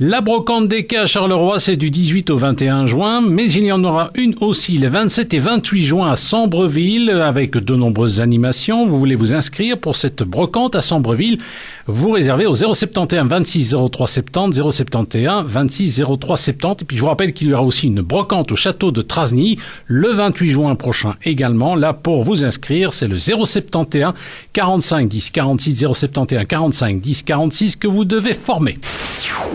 La brocante des quais à Charleroi, c'est du 18 au 21 juin, mais il y en aura une aussi les 27 et 28 juin à Sambreville, avec de nombreuses animations. Vous voulez vous inscrire pour cette brocante à Sambreville, vous réservez au 071 26 03 70, 071 26 03 70. Et puis je vous rappelle qu'il y aura aussi une brocante au château de Trasny, le 28 juin prochain également. Là, pour vous inscrire, c'est le 071 45 10 46, 071 45 10 46 que vous devez former.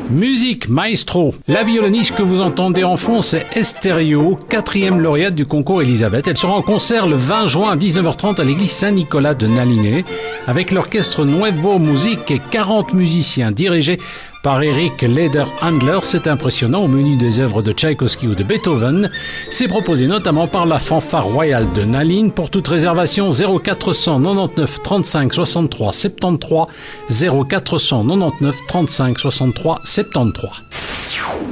Musique, maestro. La violoniste que vous entendez en fond, c'est Estéréo, 4e lauréate du concours Elisabeth. Elle sera en concert le 20 juin à 19h30 à l'église Saint-Nicolas de Naliné, avec l'orchestre Nuevo Musique et 40 musiciens dirigés par Eric Lederhandler. C'est impressionnant au menu des œuvres de Tchaïkovski ou de Beethoven. C'est proposé notamment par la fanfare royale de Naline. Pour toute réservation, 0499 35 63 73, 0499 35 63 73.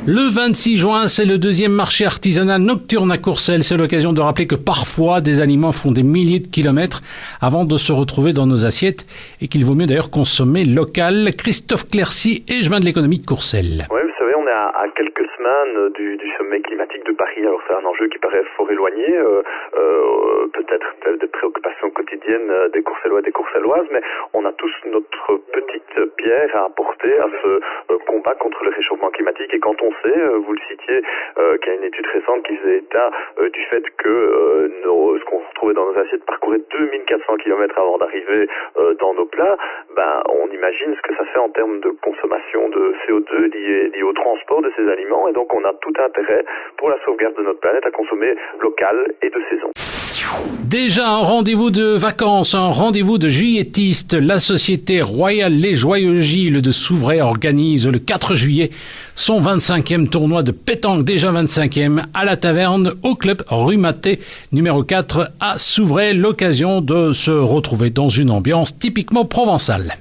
Le 26 juin, c'est le deuxième marché artisanal nocturne à Courcelles. C'est l'occasion de rappeler que parfois, des aliments font des milliers de kilomètres avant de se retrouver dans nos assiettes et qu'il vaut mieux d'ailleurs consommer local. Christophe Clercy, échevin de l'économie de Courcelles. Oui, vous savez, on est à quelques semaines du sommet climatique de Paris. Alors c'est un enjeu qui paraît fort éloigné, peut-être des préoccupations quotidiennes des Courcellois et des Courcelloises, mais on a tous notre petite pierre à apporter à ce combat contre le réchauffement climatique. Et quand on sait, vous le citiez, qu'il y a une étude récente qui faisait état du fait que ce qu'on retrouvait dans nos assiettes parcourait 2400 km avant d'arriver dans nos plats, on imagine ce que ça fait en termes de consommation de CO2 lié au transport de ces aliments. Et donc on a tout intérêt pour la sauvegarde de notre planète à consommer local et de saison. Déjà un rendez-vous de vacances, un rendez-vous de juilletistes. La société Royale Les Joyeux Gilles de Souvray organise le 4 juillet son 25e tournoi de pétanque, déjà 25e, à la taverne au club rue Maté, numéro 4 à Souvray. L'occasion de se retrouver dans une ambiance typiquement provençale.